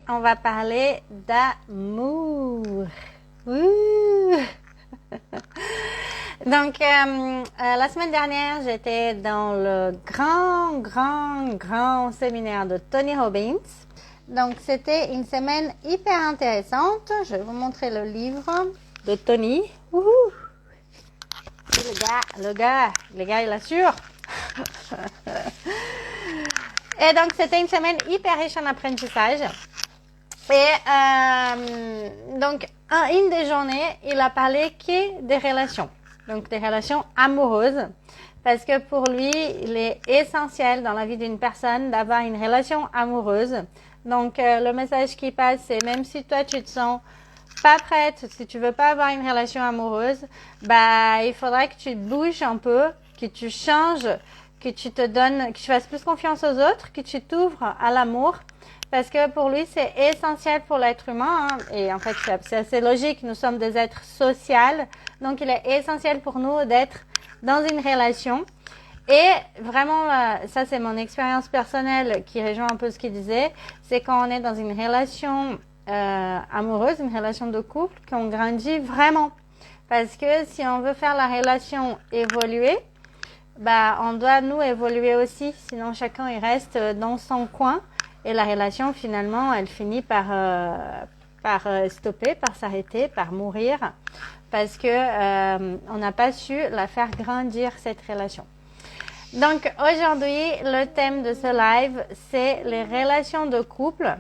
on va parler d'amour. Ouh. Donc, la semaine dernière, j'étais dans le grand séminaire de Tony Robbins. Donc, c'était une semaine hyper intéressante. Je vais vous montrer le livre de Tony. Wouhou! Le gars, il assure. Et donc, c'était une semaine hyper riche en apprentissage. Et donc, une des journées, il a parlé que des relations. Donc, des relations amoureuses. Parce que pour lui, il est essentiel dans la vie d'une personne d'avoir une relation amoureuse. Donc, le message qui passe, c'est même si toi, tu te sens pas prête, si tu veux pas avoir une relation amoureuse, bah, il faudra que tu bouges un peu, que tu changes, que tu te donnes, que tu fasses plus confiance aux autres, que tu t'ouvres à l'amour. Parce que pour lui, c'est essentiel pour l'être humain. Hein, et en fait, c'est assez logique. Nous sommes des êtres sociaux. Donc, il est essentiel pour nous d'être dans une relation. Et vraiment, ça, c'est mon expérience personnelle qui rejoint un peu ce qu'il disait. C'est quand on est dans une relation amoureuse, une relation de couple, qu'on grandit vraiment. Parce que si on veut faire la relation évoluer, bah, on doit nous évoluer aussi. Sinon, chacun, il reste dans son coin. Et la relation, finalement, elle finit par stopper, par s'arrêter, par mourir, parce que on n'a pas su la faire grandir, cette relation. Donc, aujourd'hui, le thème de ce live, c'est les relations de couple.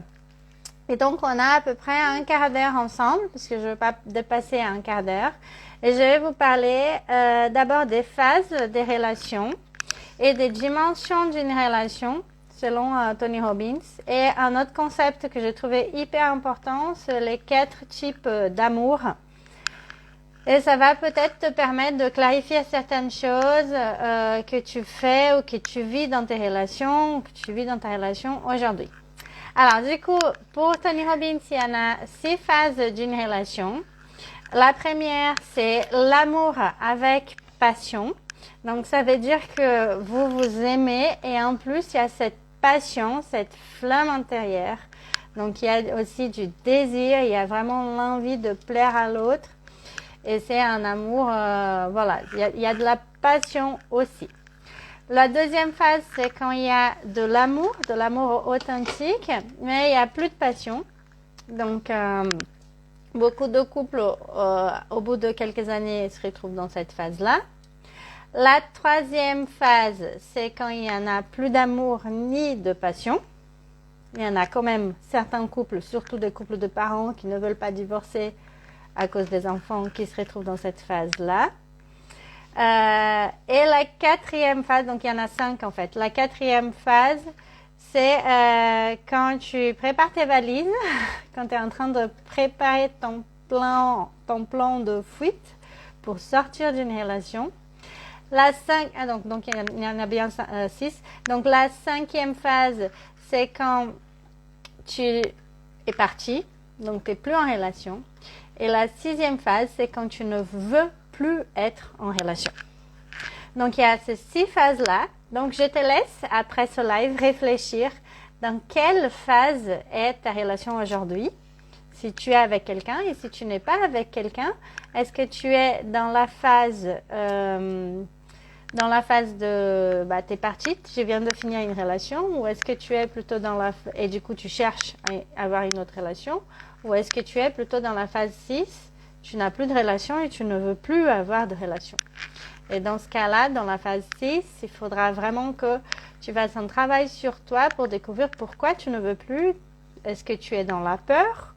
Et donc, on a à peu près un quart d'heure ensemble, puisque je ne veux pas dépasser un quart d'heure. Et je vais vous parler d'abord des phases des relations et des dimensions d'une relation, selon Tony Robbins. Et un autre concept que j'ai trouvé hyper important, c'est les 4 types d'amour. Et ça va peut-être te permettre de clarifier certaines choses que tu fais ou que tu vis dans tes relations, ou que tu vis dans ta relation aujourd'hui. Alors, du coup, pour Tony Robbins, il y en a 6 phases d'une relation. La première, c'est l'amour avec passion. Donc, ça veut dire que vous vous aimez et en plus, il y a cette passion, cette flamme intérieure. Donc, il y a aussi du désir, il y a vraiment l'envie de plaire à l'autre. Et c'est un amour, voilà, il y a de la passion aussi. La deuxième phase, c'est quand il y a de l'amour authentique, mais il n'y a plus de passion. Donc, beaucoup de couples, au bout de quelques années, se retrouvent dans cette phase-là. La troisième phase, c'est quand il n'y en a plus d'amour ni de passion. Il y en a quand même certains couples, surtout des couples de parents qui ne veulent pas divorcer à cause des enfants, qui se retrouvent dans cette phase-là. Et la quatrième phase, donc il y en a 5 en fait. La quatrième phase, c'est quand tu prépares tes valises, quand tu es en train de préparer ton plan de fuite pour sortir d'une relation. Donc il y en a bien 6. Donc la 5e phase, c'est quand tu es parti, donc tu n'es plus en relation. Et la 6e phase, c'est quand tu ne veux plus être en relation. Donc il y a ces 6 phases-là. Donc je te laisse, après ce live, réfléchir dans quelle phase est ta relation aujourd'hui. Si tu es avec quelqu'un et si tu n'es pas avec quelqu'un, est-ce que tu es dans la phase de t'es partie, je viens de finir une relation, ou est-ce que tu es plutôt et du coup tu cherches à avoir une autre relation, ou est-ce que tu es plutôt dans la phase 6, tu n'as plus de relation et tu ne veux plus avoir de relation. Et dans ce cas-là, dans la phase 6, il faudra vraiment que tu fasses un travail sur toi pour découvrir pourquoi tu ne veux plus. Est-ce que tu es dans la peur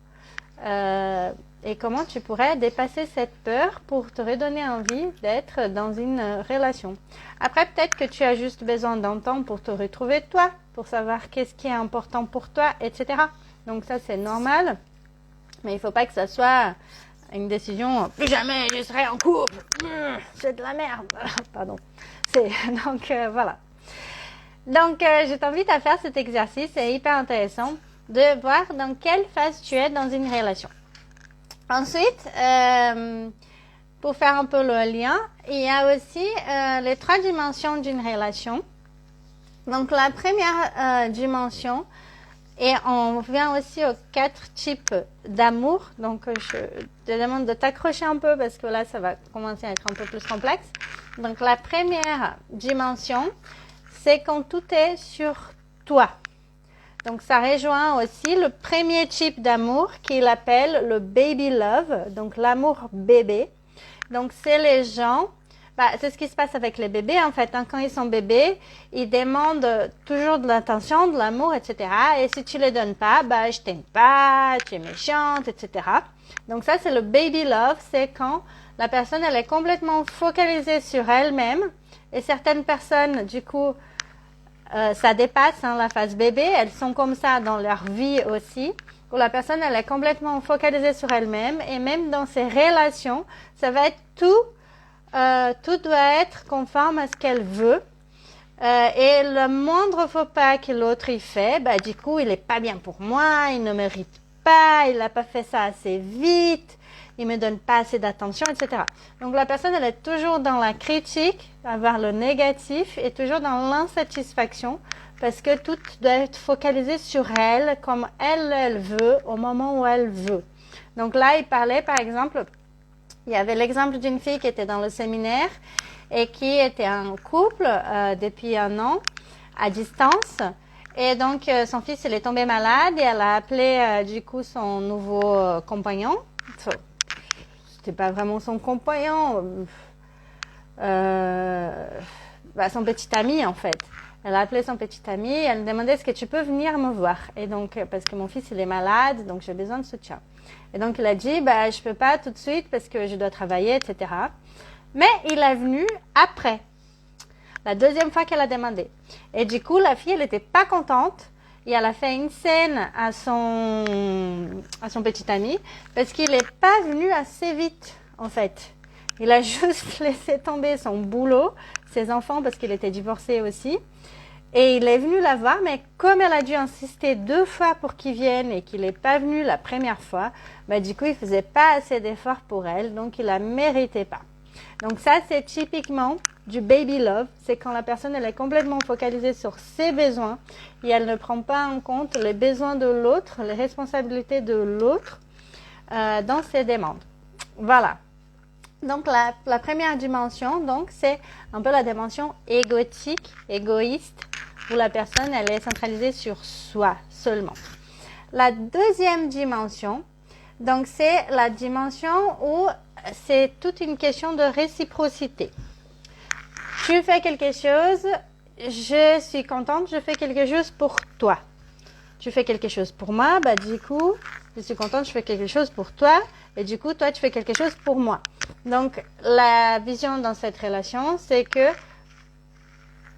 et comment tu pourrais dépasser cette peur pour te redonner envie d'être dans une relation. Après, peut-être que tu as juste besoin d'un temps pour te retrouver toi, pour savoir qu'est-ce qui est important pour toi, etc. Donc ça, c'est normal. Mais il ne faut pas que ça soit une décision « plus jamais je serai en couple, c'est de la merde ». Pardon. Donc, voilà. Donc, je t'invite à faire cet exercice. C'est hyper intéressant de voir dans quelle phase tu es dans une relation. Ensuite, pour faire un peu le lien, il y a aussi les 3 dimensions d'une relation. Donc, la première dimension Et on vient aussi aux 4 types d'amour. Donc, je te demande de t'accrocher un peu parce que là, ça va commencer à être un peu plus complexe. Donc, la première dimension, c'est quand tout est sur toi. Donc, ça rejoint aussi le premier type d'amour qu'il appelle le baby love, donc l'amour bébé. Donc, c'est les gens, c'est ce qui se passe avec les bébés en fait. Quand ils sont bébés, ils demandent toujours de l'attention, de l'amour, etc. Et si tu les donnes pas, je t'aime pas, tu es méchante, etc. Donc, ça, c'est le baby love. C'est quand la personne, elle est complètement focalisée sur elle-même. Et certaines personnes, du coup, ça dépasse la phase bébé. Elles sont comme ça dans leur vie aussi, où la personne, elle est complètement focalisée sur elle-même. Et même dans ses relations, ça va être tout doit être conforme à ce qu'elle veut. Et le moindre faux pas que l'autre y fait, du coup, il n'est pas bien pour moi, il ne mérite pas, il n'a pas fait ça assez vite, il me donne pas assez d'attention, etc. Donc la personne, elle est toujours dans la critique, avoir le négatif, et toujours dans l'insatisfaction, parce que tout doit être focalisé sur elle, comme elle veut, au moment où elle veut. Donc là, il parlait, par exemple, il y avait l'exemple d'une fille qui était dans le séminaire et qui était en couple depuis 1 an, à distance. Et donc, son fils, il est tombé malade et elle a appelé, du coup, son nouveau compagnon. C'était pas vraiment son compagnon, son petit ami, en fait. Elle a appelé son petit ami et elle me demandait est-ce que tu peux venir me voir. Et donc, parce que mon fils, il est malade, donc j'ai besoin de soutien. Et donc, il a dit, je peux pas tout de suite parce que je dois travailler, etc. Mais il est venu après, la deuxième fois qu'elle a demandé. Et du coup, la fille, elle n'était pas contente. Et elle a fait une scène à son petit ami parce qu'il n'est pas venu assez vite, en fait. Il a juste laissé tomber son boulot, ses enfants, parce qu'il était divorcé aussi. Et il est venu la voir, mais comme elle a dû insister 2 fois pour qu'il vienne et qu'il n'est pas venu la première fois, du coup, il ne faisait pas assez d'efforts pour elle, donc il ne la méritait pas. Donc ça, c'est typiquement du baby love. C'est quand la personne, elle est complètement focalisée sur ses besoins et elle ne prend pas en compte les besoins de l'autre, les responsabilités de l'autre dans ses demandes. Voilà. Donc, la première dimension, c'est un peu la dimension égoïste, où la personne, elle est centralisée sur soi seulement. La deuxième dimension, donc, c'est la dimension où c'est toute une question de réciprocité. Tu fais quelque chose, je suis contente, je fais quelque chose pour toi. Tu fais quelque chose pour moi, du coup, je suis contente, je fais quelque chose pour toi, et du coup, toi, tu fais quelque chose pour moi. Donc, la vision dans cette relation, c'est que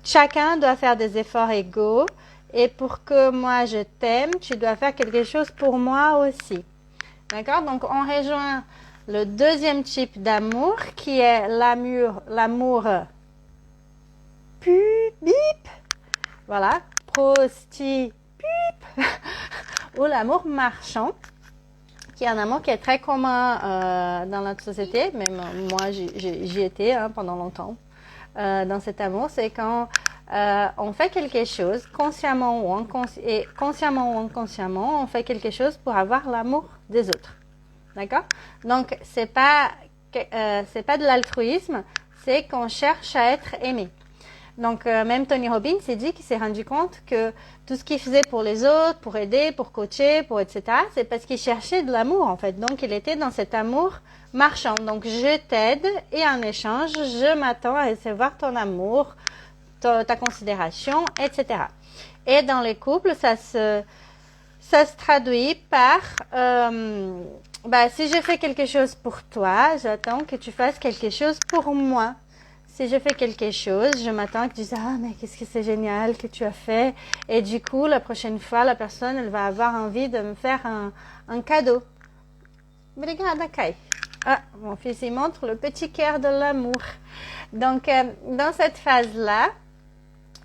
chacun doit faire des efforts égaux, et pour que moi, je t'aime, tu dois faire quelque chose pour moi aussi. D'accord? Donc, on rejoint le deuxième type d'amour, qui est l'amour bip, voilà, prostitué, ou l'amour marchand, qui est un amour qui est très commun dans notre société. Même moi, j'y étais pendant longtemps. Dans cet amour, c'est quand on fait quelque chose, consciemment ou inconsciemment, on fait quelque chose pour avoir l'amour des autres. D'accord? Donc, c'est pas de l'altruisme, c'est qu'on cherche à être aimé. Donc, même Tony Robbins s'est dit qu'il s'est rendu compte que tout ce qu'il faisait pour les autres, pour aider, pour coacher, etc., c'est parce qu'il cherchait de l'amour, en fait. Donc, il était dans cet amour marchand. Donc, je t'aide et en échange, je m'attends à recevoir ton amour, ta considération, etc. Et dans les couples, ça se traduit par si je fais quelque chose pour toi, j'attends que tu fasses quelque chose pour moi. Si je fais quelque chose, je m'attends que tu dises « Ah, mais qu'est-ce que c'est génial que tu as fait !» Et du coup, la prochaine fois, la personne, elle va avoir envie de me faire un cadeau. Ah, mon fils, il montre le petit cœur de l'amour. Donc, dans cette phase-là,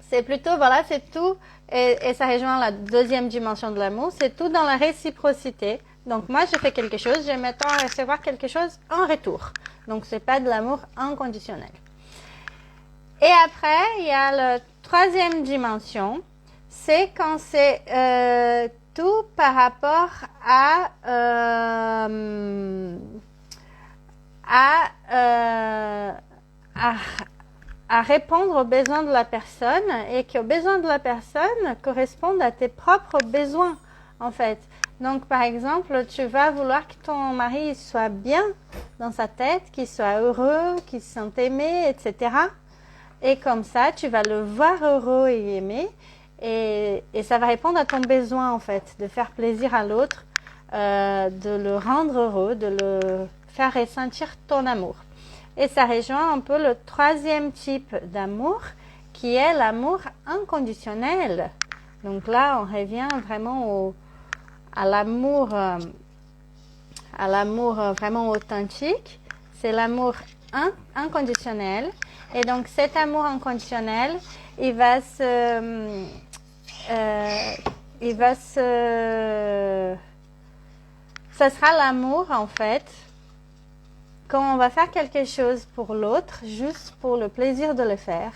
c'est plutôt, c'est tout, et ça rejoint la deuxième dimension de l'amour, c'est tout dans la réciprocité. Donc, moi, je fais quelque chose, je m'attends à recevoir quelque chose en retour. Donc, c'est pas de l'amour inconditionnel. Et après, il y a la troisième dimension, c'est quand c'est surtout par rapport à répondre aux besoins de la personne et que les besoins de la personne correspondent à tes propres besoins, en fait. Donc, par exemple, tu vas vouloir que ton mari soit bien dans sa tête, qu'il soit heureux, qu'il se sente aimé, etc. Et comme ça, tu vas le voir heureux et aimé. Et ça va répondre à ton besoin, en fait, de faire plaisir à l'autre, de le rendre heureux, de le faire ressentir ton amour. Et ça rejoint un peu le troisième type d'amour, qui est l'amour inconditionnel. Donc là, on revient vraiment à l'amour vraiment authentique. C'est l'amour inconditionnel. Et donc cet amour inconditionnel, ça sera l'amour, en fait, quand on va faire quelque chose pour l'autre, juste pour le plaisir de le faire,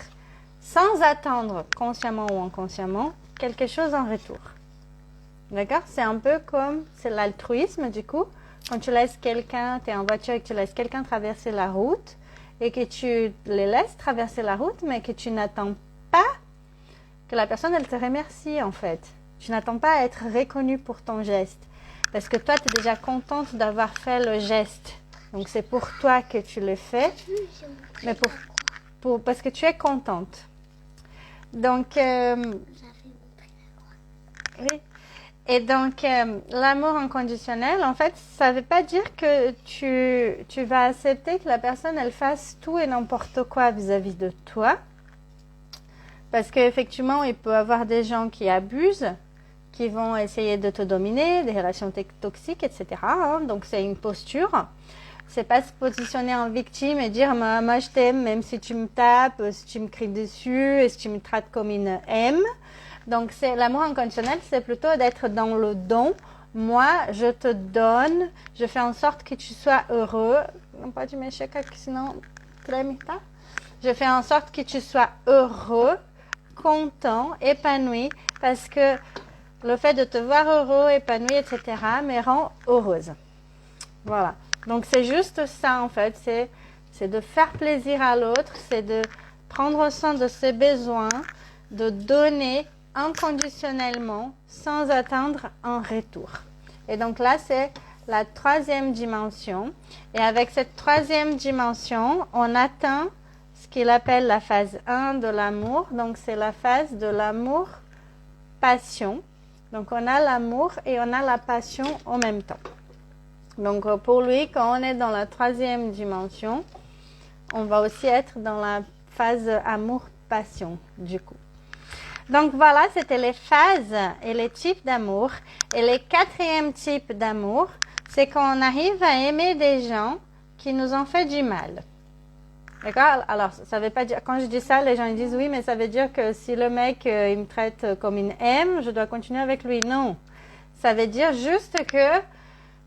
sans attendre, consciemment ou inconsciemment, quelque chose en retour. D'accord? C'est un peu comme, c'est l'altruisme, du coup. Quand tu laisses quelqu'un, tu es en voiture et que tu laisses quelqu'un traverser la route, et que tu les laisses traverser la route, mais que tu n'attends pas que la personne, elle te remercie, en fait. Tu n'attends pas à être reconnu pour ton geste. Parce que toi, tu es déjà contente d'avoir fait le geste. Donc, c'est pour toi que tu le fais, mais parce que tu es contente. Donc, oui. Et donc, l'amour inconditionnel, en fait, ça ne veut pas dire que tu vas accepter que la personne, elle fasse tout et n'importe quoi vis-à-vis de toi. Parce qu'effectivement, il peut y avoir des gens qui abusent, qui vont essayer de te dominer, des relations toxiques, etc. Donc, c'est une posture. C'est pas se positionner en victime et dire moi je t'aime même si tu me tapes, si tu me cries dessus et si tu me traites comme une M. Donc c'est l'amour inconditionnel, c'est plutôt d'être dans le don. Moi, je te donne, je fais en sorte que tu sois heureux. Não pode mexer aqui, sinon treme, tá? Je fais en sorte que tu sois heureux, content, épanoui, parce que le fait de te voir heureux, épanoui, etc. me rend heureuse. Voilà. Donc, c'est juste ça, en fait. C'est de faire plaisir à l'autre, c'est de prendre soin de ses besoins, de donner inconditionnellement, sans attendre un retour. Et donc là, c'est la troisième dimension. Et avec cette troisième dimension, on atteint ce qu'il appelle la phase 1 de l'amour. Donc, c'est la phase de l'amour-passion. Donc, on a l'amour et on a la passion en même temps. Donc, pour lui, quand on est dans la troisième dimension, on va aussi être dans la phase amour-passion, du coup. Donc, voilà, c'était les phases et les types d'amour. Et le quatrième type d'amour, c'est quand on arrive à aimer des gens qui nous ont fait du mal. D'accord? Alors, ça veut pas dire, quand je dis ça, les gens ils disent oui, mais ça veut dire que si le mec, il me traite comme une M, je dois continuer avec lui. Non. Ça veut dire juste que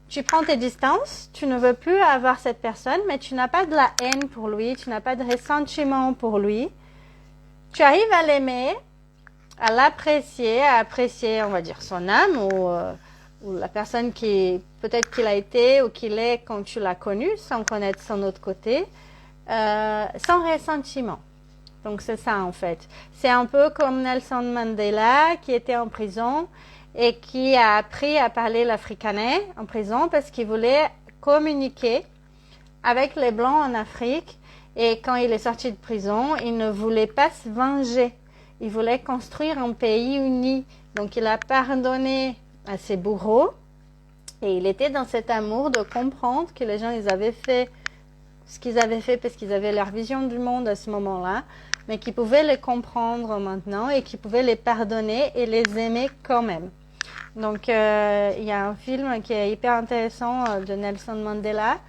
tu prends tes distances, tu ne veux plus avoir cette personne, mais tu n'as pas de la haine pour lui, tu n'as pas de ressentiment pour lui. Tu arrives à l'aimer, à l'apprécier, à apprécier, on va dire, son âme ou la personne qui, peut-être qu'il a été ou qu'il est quand tu l'as connu, sans connaître son autre côté, sans ressentiment. Donc, c'est ça, en fait. C'est un peu comme Nelson Mandela qui était en prison et qui a appris à parler l'africanais en prison parce qu'il voulait communiquer avec les Blancs en Afrique. Et quand il est sorti de prison, il ne voulait pas se venger. Il voulait construire un pays uni. Donc, il a pardonné à ses bourreaux. Et il était dans cet amour de comprendre que les gens, ils avaient fait ce qu'ils avaient fait parce qu'ils avaient leur vision du monde à ce moment-là, mais qu'ils pouvaient les comprendre maintenant et qu'ils pouvaient les pardonner et les aimer quand même. Donc, il y a un film qui est hyper intéressant de Nelson Mandela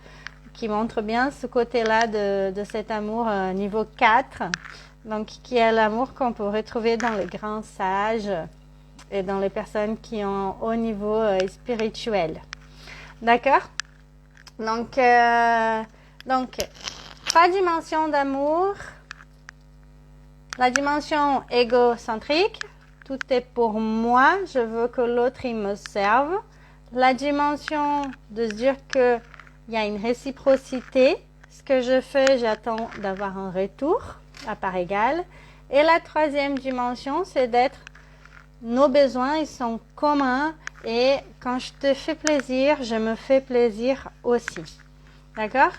qui montre bien ce côté-là de cet amour niveau 4, donc qui est l'amour qu'on peut retrouver dans les grands sages et dans les personnes qui ont un haut niveau spirituel. D'accord? Donc, 3 dimensions d'amour. La dimension égocentrique, tout est pour moi, je veux que l'autre il me serve. La dimension de se dire qu'il y a une réciprocité. Ce que je fais, j'attends d'avoir un retour à part égale. Et la troisième dimension, c'est d'être, nos besoins, ils sont communs. Et quand je te fais plaisir, je me fais plaisir aussi. D'accord?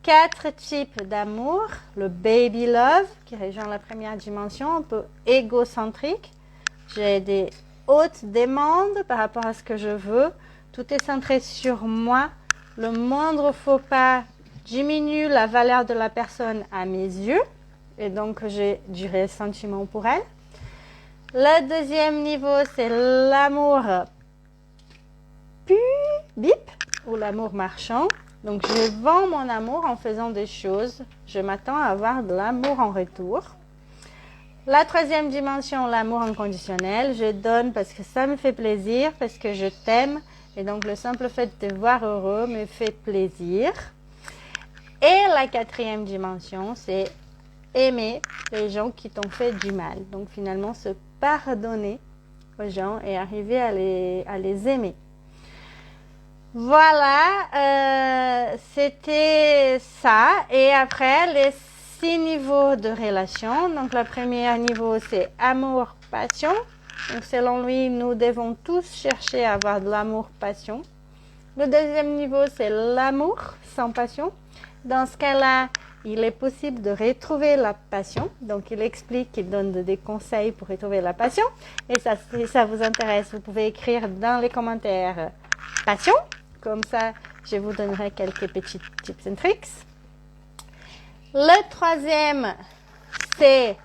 4 types d'amour. Le baby love, qui rejoint la première dimension, un peu égocentrique. J'ai des hautes demandes par rapport à ce que je veux. Tout est centré sur moi. Le moindre faux pas diminue la valeur de la personne à mes yeux. Et donc, j'ai du ressentiment pour elle. Le deuxième niveau, c'est l'amour bip ou l'amour marchand. Donc, je vends mon amour en faisant des choses. Je m'attends à avoir de l'amour en retour. La troisième dimension, l'amour inconditionnel. Je donne parce que ça me fait plaisir, parce que je t'aime. Et donc, le simple fait de te voir heureux me fait plaisir. Et la quatrième dimension, c'est aimer les gens qui t'ont fait du mal. Donc, finalement, se pardonner aux gens et arriver à les aimer. Voilà, c'était ça. Et après, les 6 niveaux de relation. Donc, le premier niveau, c'est amour, passion. Donc, selon lui, nous devons tous chercher à avoir de l'amour, passion. Le deuxième niveau, c'est l'amour sans passion. Dans ce cas-là, il est possible de retrouver la passion. Donc, il explique, il donne des conseils pour retrouver la passion. Et ça, si ça vous intéresse, vous pouvez écrire dans les commentaires passion. Comme ça, je vous donnerai quelques petits tips and tricks. Le troisième, c'est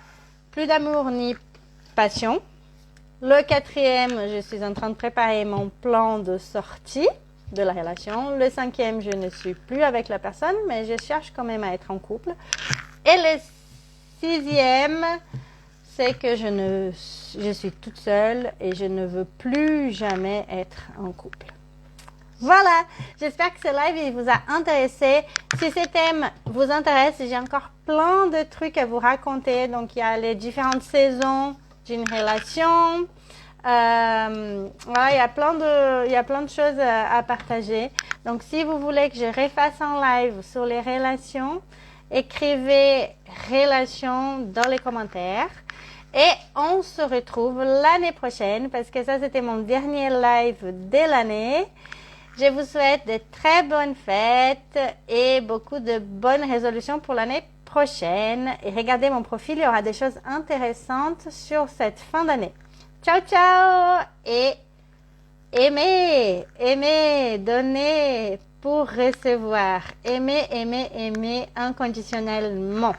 plus d'amour ni passion. Le quatrième, je suis en train de préparer mon plan de sortie de la relation. Le cinquième, je ne suis plus avec la personne, mais je cherche quand même à être en couple. Et le sixième, c'est que je suis toute seule et je ne veux plus jamais être en couple. Voilà, j'espère que ce live il vous a intéressé. Si ce thème vous intéresse, j'ai encore plein de trucs à vous raconter. Donc, il y a les différentes saisons d'une relation. Voilà, il y a plein de choses à partager. Donc, si vous voulez que je refasse un live sur les relations, écrivez relations dans les commentaires. Et on se retrouve l'année prochaine parce que ça, c'était mon dernier live de l'année. Je vous souhaite de très bonnes fêtes et beaucoup de bonnes résolutions pour l'année prochaine. Et regardez mon profil, il y aura des choses intéressantes sur cette fin d'année. Ciao, ciao! Et aimez, donnez pour recevoir. Aimez inconditionnellement.